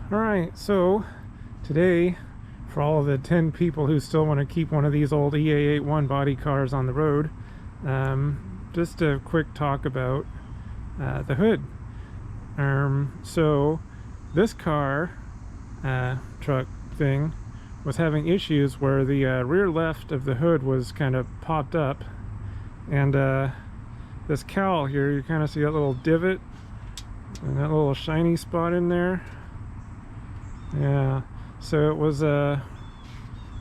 Alright, so today, for all of the 10 people who still want to keep one of these old EA81 body cars on the road, just a quick talk about the hood. So this car, truck thing, was having issues where the rear left of the hood was kind of popped up, and this cowl here, you kind of see that little divot and that little shiny spot in there. Yeah, so it was the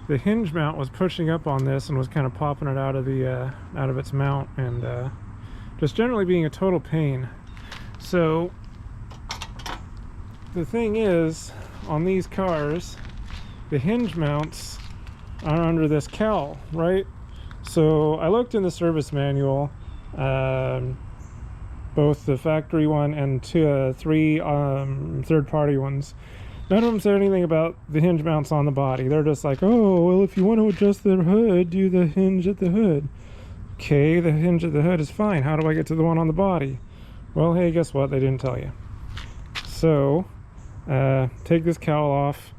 hinge mount was pushing up on this and was kind of popping it out of the out of its mount, and just generally being a total pain. So the thing is, on these cars, the hinge mounts are under this cowl, right? So I looked in the service manual, both the factory one and three third-party ones. None of them said anything about the hinge mounts on the body. They're just like, oh, well, if you want to adjust the hood, do the hinge at the hood. Okay, the hinge at the hood is fine. How do I get to the one on the body? Well, hey, guess what? They didn't tell you. So, take this cowl off,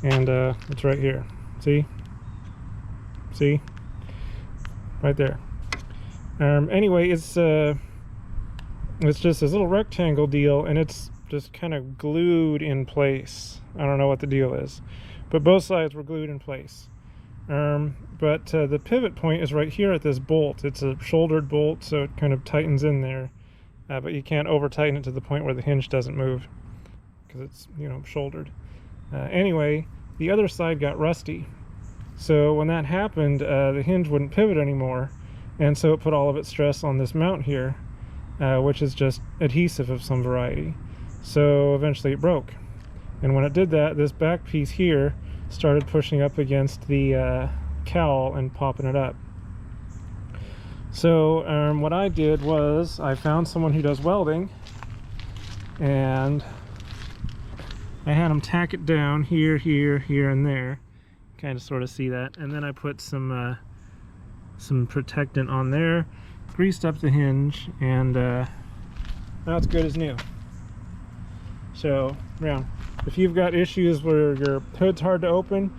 and it's right here. See? See? Right there. Anyway, it's just this little rectangle deal, and it's just kind of glued in place. I don't know what the deal is, but both sides were glued in place. But the pivot point is right here at this bolt. It's a shouldered bolt, so it kind of tightens in there, but you can't over tighten it to the point where the hinge doesn't move because it's, you know, shouldered. Anyway, the other side got rusty, so when that happened, the hinge wouldn't pivot anymore, and so it put all of its stress on this mount here, which is just adhesive of some variety. So eventually it broke, and when it did that, this back piece here started pushing up against the cowl and popping it up. So what I did was I found someone who does welding, and I had him tack it down here, here, here, and there. Kind of sort of see that, and then I put some protectant on there, greased up the hinge, and now it's good as new. So, yeah, if you've got issues where your hood's hard to open,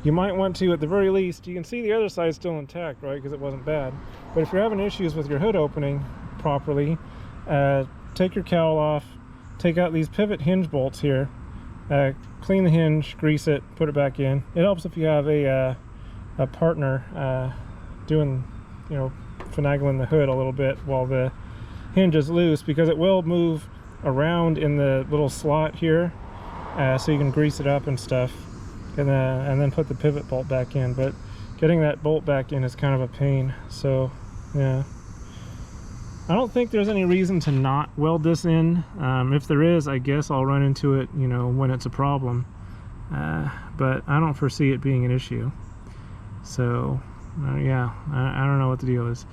you might want to, at the very least, you can see the other side's still intact, right, because it wasn't bad. But if you're having issues with your hood opening properly, take your cowl off, take out these pivot hinge bolts here, clean the hinge, grease it, put it back in. It helps if you have a partner doing, you know, finagling the hood a little bit while the hinge is loose, because it will move around in the little slot here, so you can grease it up and stuff, and then put the pivot bolt back in. But getting that bolt back in is kind of a pain. So yeah, I don't think there's any reason to not weld this in. If there is, I guess I'll run into it, you know, when it's a problem, but I don't foresee it being an issue. So yeah, I don't know what the deal is.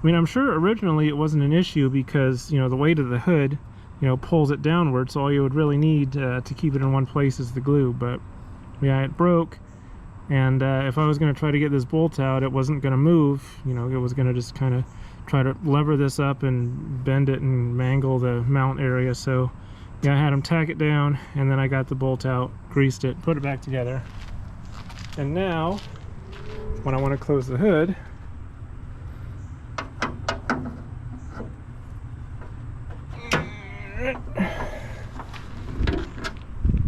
I mean, I'm sure originally it wasn't an issue because, you know, the weight of the hood, you know, pulls it downward, so all you would really need to keep it in one place is the glue. But yeah, it broke, and if I was going to try to get this bolt out, it wasn't going to move. You know, it was going to just kind of try to lever this up and bend it and mangle the mount area. So yeah, I had him tack it down, and then I got the bolt out, greased it, put it back together. And now, when I want to close the hood,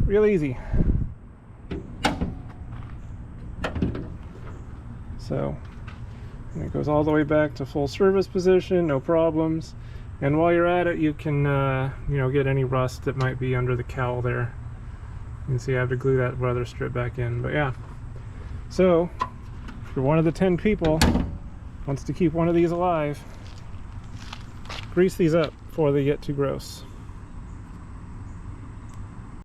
real easy. So, and it goes all the way back to full service position, no problems. And while you're at it, you can you know, get any rust that might be under the cowl there. You can see I have to glue that weather strip back in. But yeah, so if you're one of the 10 people wants to keep one of these alive, grease these up before they get too gross.